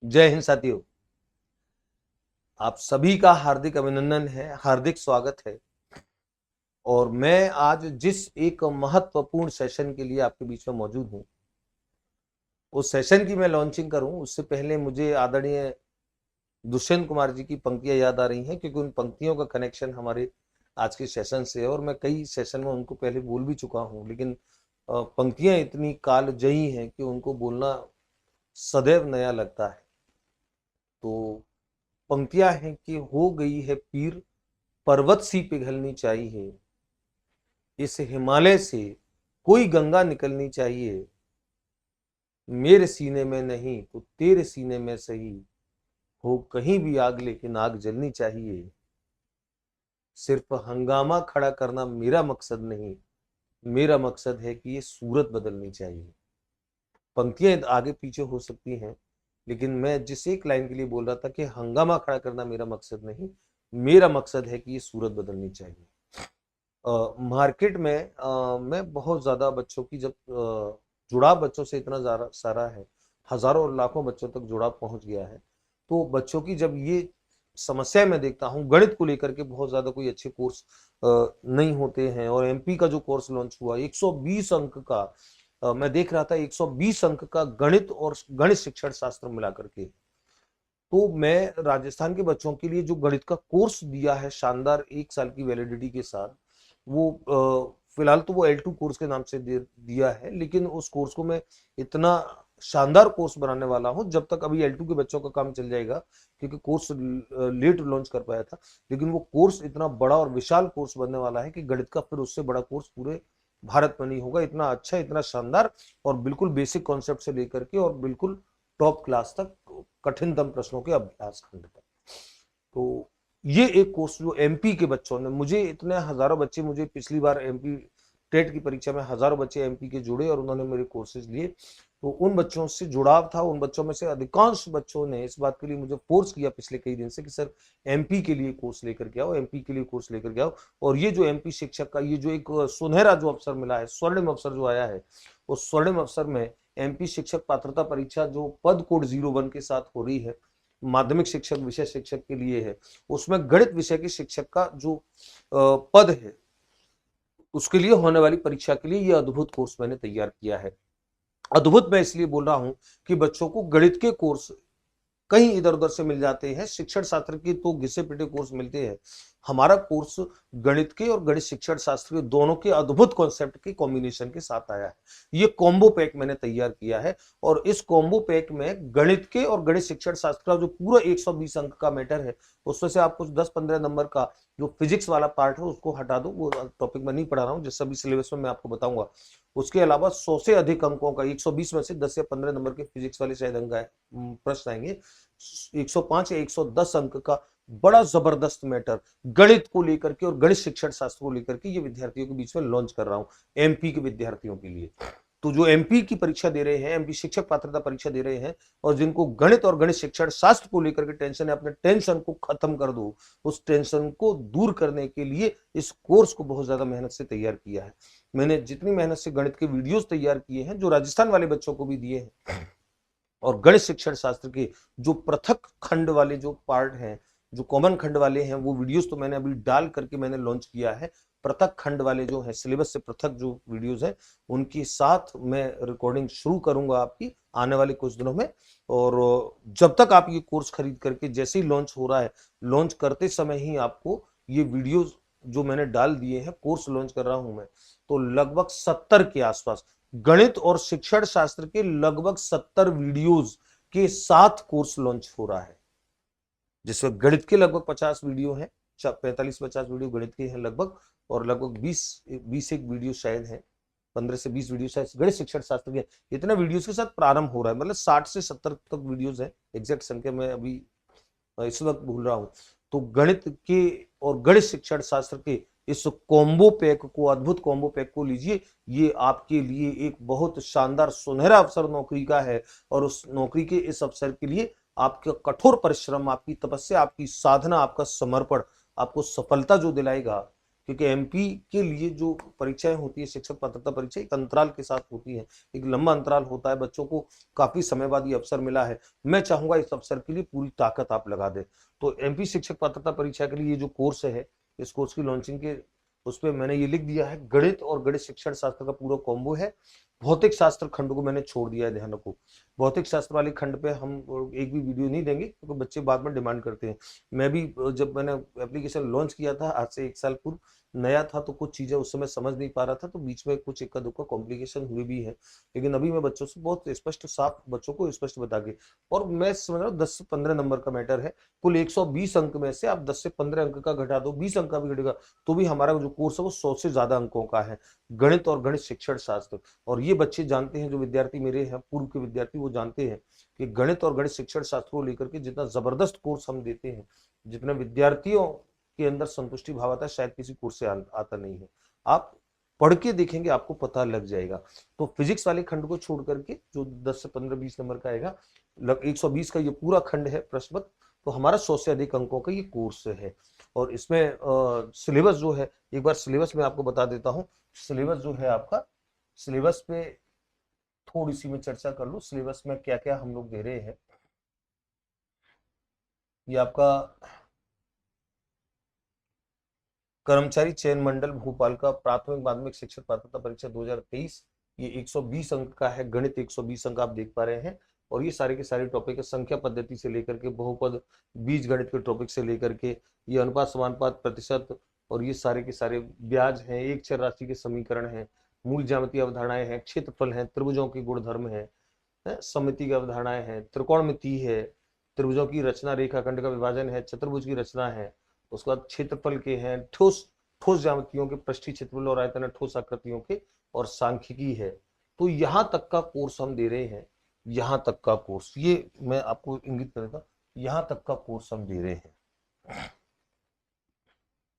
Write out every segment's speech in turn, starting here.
जय हिंद साथियों। आप सभी का हार्दिक अभिनंदन है, हार्दिक स्वागत है। और मैं आज जिस एक महत्वपूर्ण सेशन के लिए आपके बीच में मौजूद हूं, उस सेशन की मैं लॉन्चिंग करूं उससे पहले मुझे आदरणीय दुष्यंत कुमार जी की पंक्तियां याद आ रही हैं, क्योंकि उन पंक्तियों का कनेक्शन हमारे आज के सेशन से है। और मैं कई सेशन में उनको पहले बोल भी चुका हूं, लेकिन पंक्तियां इतनी कालजयी हैं कि उनको बोलना सदैव नया लगता है। तो पंक्तियां हैं कि हो गई है पीर, पर्वत सी पिघलनी चाहिए, इस हिमालय से कोई गंगा निकलनी चाहिए। मेरे सीने में नहीं तो तेरे सीने में सही, हो कहीं भी आग लेकिन आग जलनी चाहिए। सिर्फ हंगामा खड़ा करना मेरा मकसद नहीं, मेरा मकसद है कि ये सूरत बदलनी चाहिए। पंक्तियां आगे पीछे हो सकती हैं, लेकिन मैं जिस एक लाइन के लिए बोल रहा था कि हंगामा खड़ा करना मेरा मकसद नहीं, मेरा मकसद है कि ये सूरत बदलनी चाहिए। मार्केट में मैं बहुत ज्यादा बच्चों की जब जुड़ाव बच्चों से इतना ज्यादा सारा है, हजारों और लाखों बच्चों तक जुड़ाव पहुंच गया है। तो बच्चों की जब ये समस्या मैं देखता हूँ, गणित को लेकर के बहुत ज्यादा कोई अच्छे कोर्स नहीं होते हैं। और एमपी का जो कोर्स लॉन्च हुआ 120 अंक का, मैं देख रहा था 120 अंक का गणित और गणित शिक्षण शास्त्र मिला करके। तो मैं राजस्थान के बच्चों के लिए जो गणित का कोर्स दिया है शानदार 1 साल की वैलिडिटी के साथ, वो फिलहाल तो वो L2 कोर्स के नाम से दिया है, लेकिन उस कोर्स को मैं इतना शानदार कोर्स बनाने वाला हूं जब तक अभी L2 के बच्चों का काम चल जाएगा, क्योंकि कोर्स लेट लॉन्च कर पाया था। लेकिन वो कोर्स इतना बड़ा और विशाल कोर्स बनने वाला है कि गणित का फिर उससे बड़ा कोर्स पूरे भारत में नहीं होगा। इतना अच्छा, इतना शानदार, और बिल्कुल बेसिक कॉन्सेप्ट से लेकर के और बिल्कुल टॉप क्लास तक, कठिनतम प्रश्नों के अभ्यास खंड तक। तो ये एक कोर्स जो एमपी के बच्चों ने, मुझे इतने हजारों बच्चे, मुझे पिछली बार एमपी टेट की परीक्षा में हजारों बच्चे एमपी के जुड़े और उन्होंने मेरे कोर्सेज लिए। तो उन बच्चों से जुड़ाव था। उन बच्चों में से अधिकांश बच्चों ने इस बात के लिए मुझे फोर्स किया पिछले कई दिन से कि सर एमपी के लिए कोर्स लेकर के आओ, एमपी के लिए कोर्स लेकर के आओ। और ये जो एमपी शिक्षक का ये जो एक सुनहरा जो अवसर मिला है, स्वर्णिम अवसर जो आया है, उस स्वर्णिम अवसर में एमपी शिक्षक पात्रता परीक्षा जो पद कोड 01 के साथ हो रही है, माध्यमिक शिक्षक विषय शिक्षक के लिए है, उसमें गणित विषय के शिक्षक का जो पद है, उसके लिए होने वाली परीक्षा के लिए यह अद्भुत कोर्स मैंने तैयार किया है। अद्भुत मैं इसलिए बोल रहा हूं कि बच्चों को गणित के कोर्स कहीं इधर उधर से मिल जाते हैं, शिक्षण शास्त्र के तो घिसे पिटे कोर्स मिलते हैं। हमारा कोर्स गणित के और गणित शिक्षण शास्त्र के दोनों के अद्भुत कॉन्सेप्ट के कॉम्बिनेशन के साथ आया है। ये कॉम्बो पैक मैंने तैयार किया है, और इस कॉम्बो पैक में गणित के और गणित शिक्षण शास्त्र का जो पूरा 120 अंक का मैटर है, उसमें से आप कुछ 10-15 नंबर का जो फिजिक्स वाला पार्ट है उसको हटा दो, वो टॉपिक मैं नहीं पढ़ा रहा हूँ, जिस सभी सिलेबस में मैं आपको बताऊंगा। उसके अलावा 100 से अधिक अंकों का, 120 में से 10 या 15 नंबर के फिजिक्स वाले शायद अंक प्रश्न आएंगे, 105 या 110 अंक का बड़ा जबरदस्त मैटर गणित को लेकर के और गणित शिक्षण शास्त्र को लेकर के ये विद्यार्थियों के बीच में लॉन्च कर रहा हूं, एमपी के विद्यार्थियों के लिए। तो जो एमपी की परीक्षा दे रहे हैं, एमपी शिक्षक पात्रता परीक्षा दे रहे हैं, और जिनको गणित और गणित शिक्षण शास्त्र को लेकर के टेंशन है, अपने टेंशन को खत्म कर दो। उस टेंशन को दूर करने के लिए इस कोर्स को बहुत ज्यादा मेहनत से तैयार किया है। मैंने जितनी मेहनत से गणित के वीडियोस तैयार किए हैं, जो राजस्थान वाले बच्चों को भी दिए हैं, और गणित शिक्षण शास्त्र के जो पृथक खंड वाले जो पार्ट हैं, जो कॉमन खंड वाले हैं, वो वीडियोस तो मैंने अभी डाल करके मैंने लॉन्च किया है। पृथक खंड वाले जो है, सिलेबस से पृथक जो वीडियोस हैं, उनके साथ मैं रिकॉर्डिंग शुरू करूंगा आपकी आने वाले कुछ दिनों में। और जब तक आप ये कोर्स खरीद करके, जैसे ही लॉन्च हो रहा है, लॉन्च करते समय ही आपको ये वीडियोस जो मैंने डाल दिए हैं, कोर्स लॉन्च कर रहा हूं मैं, तो लगभग 70 के आसपास गणित और शिक्षण शास्त्र के लगभग 70 वीडियोस के साथ कोर्स लॉन्च हो रहा है, जिसमें गणित के लगभग 50 वीडियो हैं, 45-50 वीडियो गणित के हैं लगभग, और लगभग 20 एक वीडियो शायद है, 15 से 20 वीडियो शायद गणित शिक्षण शास्त्र के। इतने वीडियोस के साथ प्रारंभ हो रहा है, मतलब 60 से 70 तक वीडियोस है, एग्जैक्ट संख्या मैं अभी इस वक्त भूल रहा हूं। तो गणित के और गणित शिक्षण शास्त्र के इस कॉम्बो पैक को, अद्भुत कॉम्बो पैक को लीजिए। ये आपके लिए एक बहुत शानदार सुनहरा अवसर नौकरी का है, और उस नौकरी के इस अवसर के लिए आपका कठोर परिश्रम, आपकी तपस्या, आपकी साधना, आपका समर्पण आपको सफलता जो दिलाएगा, क्योंकि एमपी के लिए जो परीक्षाएं होती है, शिक्षक पात्रता परीक्षा, एक अंतराल के साथ होती है, एक लंबा अंतराल होता है, बच्चों को काफी समय बाद ये अवसर मिला है। मैं चाहूंगा इस अवसर के लिए पूरी ताकत आप लगा दें। तो एमपी शिक्षक पात्रता परीक्षा के लिए ये जो कोर्स है, इस कोर्स की लॉन्चिंग के उस पर मैंने ये लिख दिया है, गणित और गणित शिक्षण शास्त्र का पूरा कॉम्बो है। भौतिक शास्त्र खंड को मैंने छोड़ दिया है, ध्यान रखो। भौतिक शास्त्र वाले खंड पे हम एक भी वीडियो नहीं देंगे, क्योंकि बच्चे बाद में डिमांड करते हैं। मैं भी जब मैंने एप्लीकेशन लॉन्च किया था आज से 1 साल पूर्व, नया था तो कुछ चीजें उस समय समझ नहीं पा रहा था, तो बीच में कुछ इक्का दुक्का कॉम्प्लिकेशन हुए भी है। लेकिन अभी मैं बच्चों से बहुत स्पष्ट साफ बच्चों को स्पष्ट बता के, और मैं समझ रहा हूँ 10 से 15 नंबर का मैटर है। कुल 120 अंक में से आप 10 से 15 अंक का घटा दो, 20 अंक का भी घटेगा, तो भी हमारा जो कोर्स है वो 100 से ज्यादा अंकों का है, गणित और गणित शिक्षण शास्त्र। और ये बच्चे जानते हैं, जो विद्यार्थी मेरे हैं पूर्व के विद्यार्थी, वो जानते हैं कि गणित और गणित शिक्षण शास्त्र को लेकर के जितना जबरदस्त कोर्स हम देते हैं, जितने विद्यार्थियों के अंदर संतुष्टि भाव आता है, शायद किसी कोर्स से आता नहीं है। आप पढ़ के देखेंगे, आपको पता लग जाएगा। तो फिजिक्स वाले खंड को छोड़ करके जो 10 से 15 20 नंबर का आएगा, 120 का ये पूरा खंड है प्रश्न पत्र, तो हमारा 100 से अधिक अंकों का ये कोर्स है। और इसमें सिलेबस जो है, एक बार सिलेबस में आपको बता देता हूँ। सिलेबस जो है आपका, सिलेबस पे थोड़ी सी मैं चर्चा कर लूं। सिलेबस में क्या क्या हम लोग दे रहे हैं, ये आपका कर्मचारी चयन मंडल भोपाल का प्राथमिक माध्यमिक शिक्षक पात्रता परीक्षा 2023, ये 120 अंक का है। गणित 120 अंक आप देख पा रहे हैं। और ये सारे के सारे टॉपिक है, संख्या पद्धति से लेकर के बहुपद बीज गणित के टॉपिक से लेकर के ये अनुपात समानुपात प्रतिशत, और ये सारे के सारे ब्याज हैं, एक चर राशि के समीकरण हैं, मूल ज्यामितीय अवधारणाएं हैं, क्षेत्रफल हैं, त्रिभुजों के गुणधर्म है, समिति की अवधारणाएं हैं, त्रिकोणमिति है, त्रिभुजों की रचना, रेखाखंड का विभाजन है, चतुर्भुज की रचना है, उसके बाद क्षेत्रफल के हैं, ठोस ठोस ज्यामितियों के, पृष्ठीय क्षेत्रफल और आयतन ठोस आकृतियों के, और सांख्यिकी है। तो यहां तक का कोर्स हम दे रहे हैं, यहां तक का कोर्स, ये मैं आपको इंगित कर देता, यहां तक का कोर्स हम दे रहे हैं,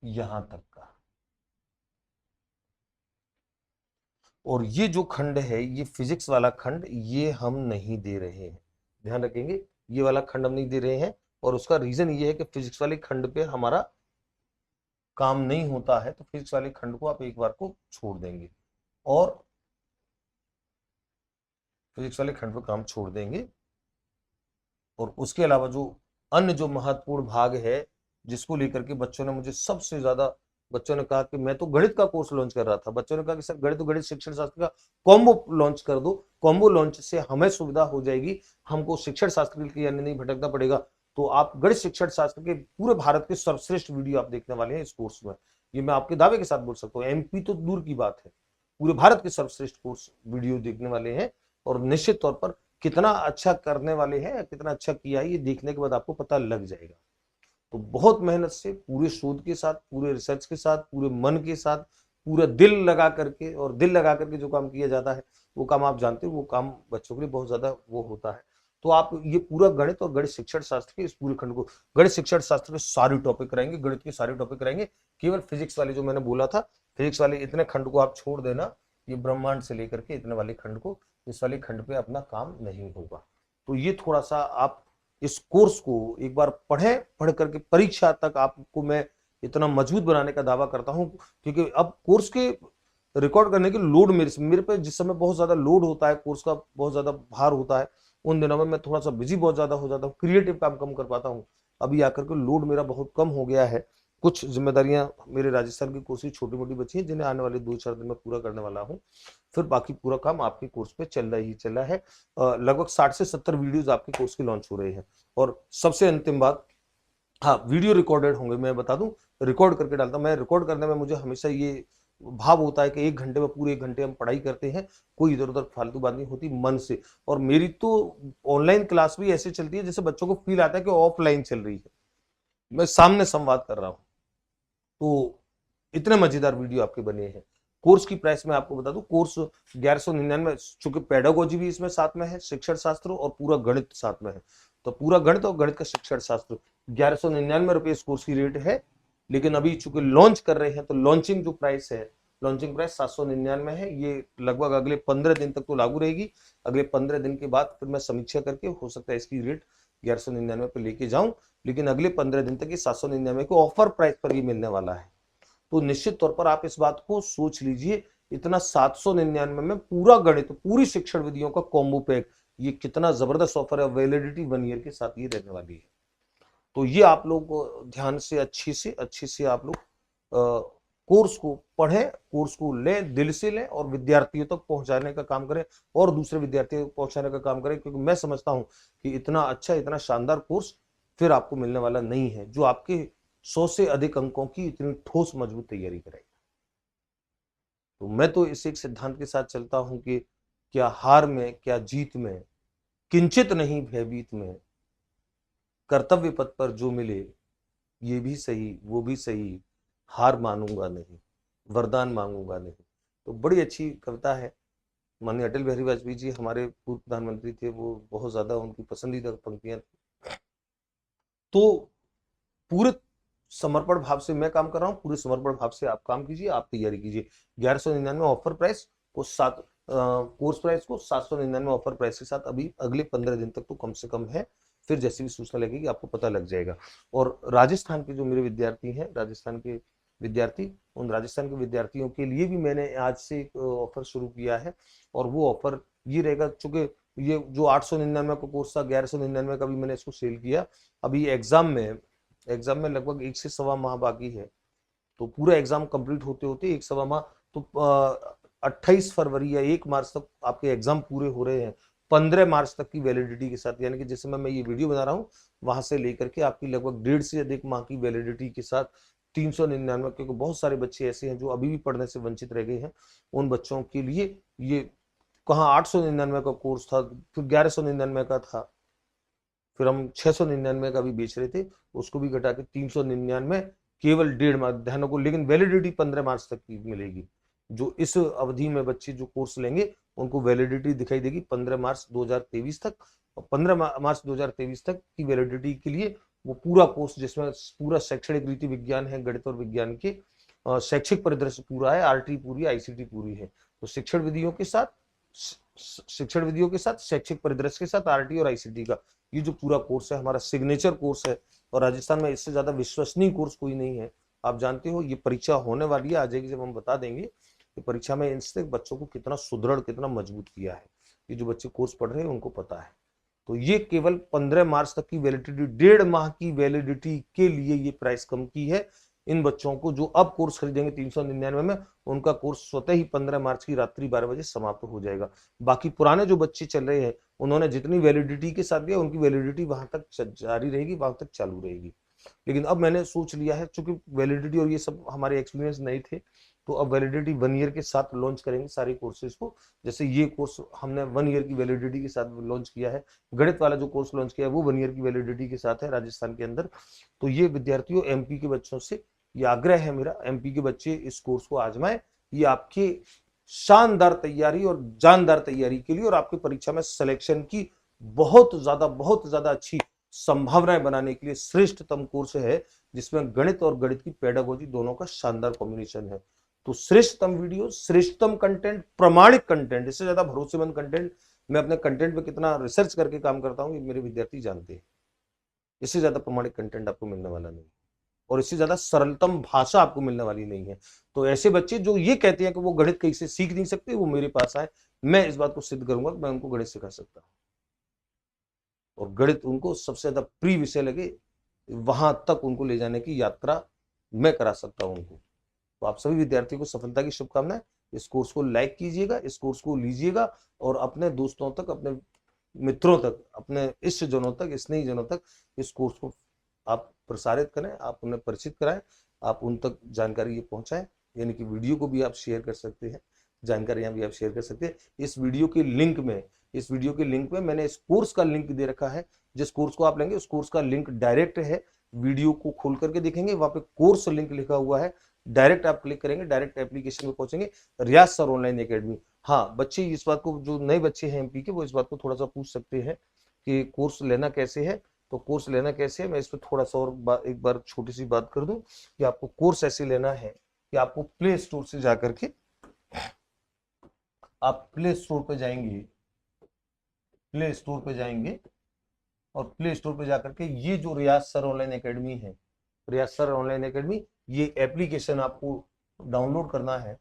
यहां तक का। और ये जो खंड है, ये फिजिक्स वाला खंड, ये हम नहीं दे रहे हैं, ध्यान रखेंगे, ये वाला खंड हम नहीं दे रहे हैं। और उसका रीजन ये है कि फिजिक्स वाले खंड पे हमारा काम नहीं होता है, तो फिजिक्स वाले खंड को आप एक बार को छोड़ देंगे, और फिजिक्स वाले खंड पर काम छोड़ देंगे। और उसके अलावा जो अन्य जो महत्वपूर्ण भाग है, जिसको लेकर के बच्चों ने मुझे सबसे ज्यादा, बच्चों ने कहा कि मैं तो गणित का कोर्स लॉन्च कर रहा था, बच्चों ने कहा कि सर गणित तो गणित शिक्षण शास्त्र का कॉम्बो लॉन्च कर दो, कॉम्बो लॉन्च से हमें सुविधा हो जाएगी, हमको शिक्षण शास्त्र के लिए नहीं भटकना पड़ेगा। तो आप गणित शिक्षण शास्त्र के पूरे भारत के सर्वश्रेष्ठ वीडियो आप देखने वाले हैं इस कोर्स में, ये मैं आपके दावे के साथ बोल सकता हूँ। एमपी तो दूर की बात है, पूरे भारत के सर्वश्रेष्ठ कोर्स वीडियो देखने वाले हैं। और निश्चित तौर पर कितना अच्छा करने वाले हैं, कितना अच्छा किया है, ये देखने के बाद आपको पता लग जाएगा। तो बहुत मेहनत से, पूरे शोध के साथ, पूरे रिसर्च के साथ, पूरे मन के साथ, पूरा दिल लगा करके, और दिल लगा करके जो काम किया जाता है, वो काम आप जानते हो, वो काम बच्चों के लिए बहुत ज्यादा वो होता है। तो आप ये पूरा गणित और गणित शिक्षण शास्त्र के इस पूरे खंड को, गणित शिक्षण शास्त्र के सारे टॉपिक रहेंगे, गणित के सारे टॉपिक रहेंगे। केवल फिजिक्स वाले जो मैंने बोला था, फिजिक्स वाले इतने खंड को आप छोड़ देना, ये ब्रह्मांड से लेकर के इतने वाले खंड को, इस वाले खंड पे अपना काम नहीं होगा। तो ये थोड़ा सा आप इस कोर्स को एक बार पढ़ करके परीक्षा तक आपको मैं इतना मजबूत बनाने का दावा करता हूं, क्योंकि अब कोर्स के रिकॉर्ड करने के लोड मेरे पे जिस समय बहुत ज्यादा लोड होता है, कोर्स का बहुत ज्यादा भार होता है, उन दिनों में मैं थोड़ा सा बिजी बहुत ज्यादा हो जाता हूँ, क्रिएटिव काम कम कर पाता हूँ। अभी आकर के लोड मेरा बहुत कम हो गया है, कुछ जिम्मेदारियां मेरे राजस्थान की कोर्स की छोटी मोटी बची है, जिन्हें आने वाले 2-4 दिन में पूरा करने वाला हूँ। फिर बाकी पूरा काम आपके कोर्स पे चल रहा है। लगभग 60 से 70 वीडियोज आपके कोर्स के लॉन्च हो रहे हैं। और सबसे अंतिम बात, हाँ, वीडियो रिकॉर्डेड होंगे, मैं बता दूं, रिकॉर्ड करके डालता हूं। मैं रिकॉर्ड करने में मुझे हमेशा ये भाव होता है कि 1 घंटे में, पूरे 1 घंटे हम पढ़ाई करते हैं, कोई इधर उधर फालतू बात नहीं होती, मन से। और मेरी तो ऑनलाइन क्लास भी ऐसे चलती है जैसे बच्चों को फील आता है कि ऑफलाइन चल रही है, मैं सामने संवाद कर रहा हूँ। तो इतने मजेदार वीडियो आपके बने हैं। कोर्स की प्राइस में आपको बता दूं, कोर्स 1199, चूंकि पेडागोजी भी इसमें साथ में है, शिक्षण शास्त्र और पूरा गणित साथ में है, तो पूरा गणित और गणित का शिक्षण शास्त्र 1199 रुपए इस कोर्स की रेट है। लेकिन अभी चूंकि लॉन्च कर रहे हैं, तो लॉन्चिंग जो प्राइस है, लॉन्चिंग प्राइस 799 है। ये लगभग अगले 15 दिन तक तो लागू रहेगी। अगले 15 दिन के बाद फिर मैं समीक्षा करके, हो सकता है इसकी रेट 1199 पे लेके जाऊं, लेकिन अगले 15 दिन तक ये 799 के ऑफर प्राइस पर ही मिलने वाला है। तो निश्चित तौर पर आप इस बात को सोच लीजिए, इतना 799 में पूरा गणित, पूरी शिक्षण विधियों का कॉम्बो पैक, ये कितना जबरदस्त ऑफर है। वैलिडिटी 1 ईयर के साथ ये रहने वाली है। तो ये आप लोग ध्यान से अच्छी से आप लोग कोर्स को पढ़ें, कोर्स को लें, दिल से लें और विद्यार्थियों तक पहुंचाने का काम करें और दूसरे विद्यार्थियों तक पहुंचाने का काम करें, क्योंकि मैं समझता हूं कि इतना अच्छा, इतना शानदार कोर्स फिर आपको मिलने वाला नहीं है जो आपके 100 से अधिक अंकों की इतनी ठोस मजबूत तैयारी कराएगा। तो मैं तो इस एक सिद्धांत के साथ चलता हूं कि क्या हार में, क्या जीत में, किंचित नहीं भयभीत में, कर्तव्य पथ पर जो मिले, ये भी सही वो भी सही, हार मानूंगा नहीं, वरदान मांगूंगा नहीं। तो बड़ी अच्छी कविता है। माननीय अटल बिहारी वाजपेयी जी हमारे पूर्व प्रधानमंत्री थे, वो बहुत ज्यादा उनकी पसंदीदा पंक्तियां थी। तो पूरे समर्पण भाव से मैं काम कर रहा हूँ, पूरे समर्पण भाव से आप काम कीजिए, आप तैयारी कीजिए। 1199 ऑफर प्राइस को कोर्स प्राइस को 799 ऑफर प्राइस के साथ अभी अगले 15 दिन तक तो कम से कम है। फिर जैसी भी सूचना लगेगी आपको पता लग जाएगा। और राजस्थान के जो मेरे विद्यार्थी हैं, राजस्थान के विद्यार्थी, उन राजस्थान के विद्यार्थियों के लिए भी मैंने आज से एक ऑफर शुरू किया है। और वो ऑफर ये रहेगा, चूंकि ये जो 899 का कोर्स था, 1199 का भी मैंने इसको सेल किया। अभी एग्जाम में लगभग 1 से सवा माह बाकी है। तो पूरा एग्जाम कंप्लीट होते होते 1 सवा माह, तो 28 फरवरी या 1 मार्च तक आपके एग्जाम पूरे हो रहे हैं, 15 मार्च तक की वैलिडिटी के साथ। यानी कि जिस समय मैं ये वीडियो बना रहा हूँ वहां से लेकर के आपकी लगभग 1.5 से अधिक माह की वैलिडिटी के साथ 399, क्योंकि बहुत सारे बच्चे ऐसे हैं जो अभी भी पढ़ने से वंचित रह गए हैं। उन बच्चों के लिए ये कहाँ 899 का कोर्स था, फिर 1199 का था, फिर हम 699 का भी बेच रहे थे, उसको भी घटा के 399 केवल 1.5 माह ध्यान को। लेकिन वैलिडिटी 15 मार्च तक की मिलेगी। जो इस अवधि में बच्चे जो कोर्स लेंगे उनको वैलिडिटी दिखाई देगी 15 मार्च 2023 तक। और 15 मार्च 2023 तक की वैलिडिटी के लिए वो पूरा कोर्स, जिसमें पूरा शैक्षणिक रीति विज्ञान है, गणित और विज्ञान के शैक्षिक परिदृश्य पूरा है, आरटी पूरी, आईसीटी पूरी है। तो शिक्षण विधियों के साथ शैक्षिक परिदृश्य के साथ आरटी और आईसीटी का ये जो पूरा कोर्स है हमारा सिग्नेचर कोर्स है। और राजस्थान में इससे ज्यादा विश्वसनीय कोर्स कोई नहीं है। आप जानते हो ये परीक्षा होने वाली है, आ जाएगी जब हम बता देंगे कि परीक्षा में इससे बच्चों को कितना सुदृढ़, कितना मजबूत किया है। ये जो बच्चे कोर्स पढ़ रहे हैं उनको पता है। तो ये केवल 15 मार्च तक की वैलिडिटी, 1.5 माह की वैलिडिटी के लिए ये प्राइस कम की है। इन बच्चों को जो अब कोर्स खरीदेंगे 399 में, उनका कोर्स स्वतः ही 15 मार्च की रात्रि 12 बजे समाप्त हो जाएगा। बाकी पुराने जो बच्चे चल रहे हैं उन्होंने जितनी वैलिडिटी के साथ दिया, उनकी वैलिडिटी वहां तक जारी रहेगी, वहां तक चालू रहेगी। लेकिन अब मैंने सोच लिया है, चूंकि वैलिडिटी और ये सब हमारे एक्सपीरियंस नहीं थे, तो अब वैलिडिटी 1 ईयर के साथ लॉन्च करेंगे सारे कोर्सेज को। जैसे ये कोर्स हमने 1 ईयर की वैलिडिटी के साथ लॉन्च किया है, गणित वाला जो कोर्स लॉन्च किया है वो 1 ईयर की वैलिडिटी के साथ है राजस्थान के अंदर। तो ये विद्यार्थियों, एमपी के बच्चों से ये आग्रह है मेरा, एमपी के बच्चे इस कोर्स को आजमाएं। ये आपकी शानदार तैयारी और जानदार तैयारी के लिए और आपकी परीक्षा में सिलेक्शन की बहुत ज्यादा अच्छी संभावनाएं बनाने के लिए श्रेष्ठतम कोर्स है, जिसमें गणित और गणित की पेडागोजी दोनों का शानदार कॉम्बिनेशन है। तो श्रेष्ठतम वीडियो, श्रेष्ठतम कंटेंट, प्रमाणिक कंटेंट, इससे ज्यादा भरोसेमंद कंटेंट, मैं अपने कंटेंट पे कितना रिसर्च करके काम करता हूं ये मेरे विद्यार्थी जानते हैं। इससे ज्यादा प्रमाणिक कंटेंट आपको मिलने वाला नहीं, और इससे ज्यादा सरलतम भाषा आपको मिलने वाली नहीं है। तो ऐसे बच्चे जो ये कहते हैं कि वो गणित कहीं से सीख नहीं सकते, वो मेरे पास आए, मैं इस बात को सिद्ध करूंगा कि मैं उनको गणित सिखा सकता हूं। और गणित उनको सबसे ज्यादा प्रिय विषय लगे, वहां तक उनको ले जाने की यात्रा मैं करा सकता हूं उनको। तो आप सभी विद्यार्थियों को सफलता की शुभकामनाएं। इस कोर्स को लाइक कीजिएगा, इस कोर्स को लीजिएगा और अपने दोस्तों तक, अपने मित्रों तक, अपने इष्टजनों तक, स्नेहीजनों तक इस कोर्स को आप प्रसारित करें, आप उन्हें परिचित कराएं, आप उन तक जानकारी ये पहुंचाएं। यानी कि वीडियो को भी आप शेयर कर सकते हैं, जानकारियां भी आप शेयर कर सकते हैं। इस वीडियो के लिंक में मैंने इस कोर्स का लिंक दे रखा है। जिस कोर्स को आप लेंगे उस कोर्स का लिंक डायरेक्ट है, वीडियो को खोल करके देखेंगे, वहां पे कोर्स लिंक लिखा हुआ है, डायरेक्ट आप क्लिक करेंगे, डायरेक्ट एप्लीकेशन में पहुंचेंगे, रियाज सर ऑनलाइन एकेडमी। हाँ, बच्चे इस बात को, जो नए बच्चे हैं एमपी के, वो इस बात को थोड़ा सा पूछ सकते हैं कि कोर्स लेना कैसे है। तो कोर्स लेना कैसे है, मैं इस पर थोड़ा सा और एक बार छोटी सी बात कर दूं कि आपको कोर्स ऐसे लेना है कि आपको प्ले स्टोर से जाकर के, आप प्ले स्टोर पे जाएंगे, प्ले स्टोर पे जाएंगे और प्ले स्टोर पे जाकर के ये जो रियाज सर ऑनलाइन एकेडमी है, रियाज सर ऑनलाइन एकेडमी। ये एप्लीकेशन आपको डाउनलोड करना है,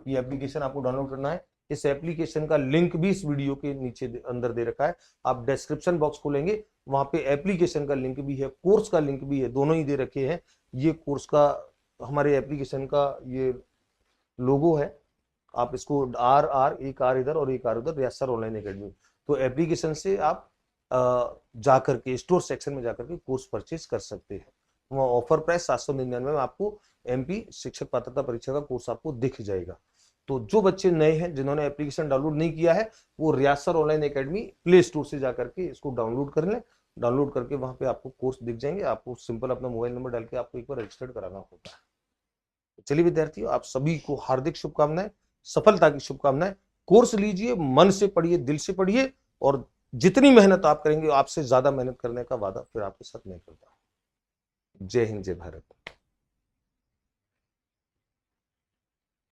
ये एप्लीकेशन आपको डाउनलोड करना है। इस एप्लीकेशन का लिंक भी इस वीडियो के नीचे अंदर दे रखा है। आप डिस्क्रिप्शन बॉक्स खोलेंगे, वहां पे एप्लीकेशन का लिंक भी है, कोर्स का लिंक भी है, दोनों ही दे रखे हैं। ये कोर्स का, हमारे एप्लीकेशन का ये लोगो है। आप इसको आर एक आर इधर और एक आर उधर, रियाज सर ऑनलाइन एकेडमी। तो एप्लीकेशन से आप जाकर के स्टोर सेक्शन में जाकर के कोर्स परचेज कर सकते हैं। वहाँ ऑफर प्राइस 799 में आपको एमपी शिक्षक पात्रता परीक्षा का कोर्स आपको दिख जाएगा। तो जो बच्चे नए हैं, जिन्होंने एप्लीकेशन डाउनलोड नहीं किया है, वो Riyaz sir online academy play store से जाकर के इसको डाउनलोड कर लें। डाउनलोड करके वहां पे आपको कोर्स दिख जाएंगे। आपको सिंपल अपना मोबाइल नंबर डाल के आपको एक बार रजिस्टर्ड कराना होता है। चलिए विद्यार्थियों, आप सभी को हार्दिक शुभकामनाएं, सफलता की शुभकामनाएं। कोर्स लीजिए, मन से पढ़िए, दिल से पढ़िए, और जितनी मेहनत आप करेंगे, आपसे ज्यादा मेहनत करने का वादा फिर आपके साथ नहीं करता। जय हिंद, जय भारत।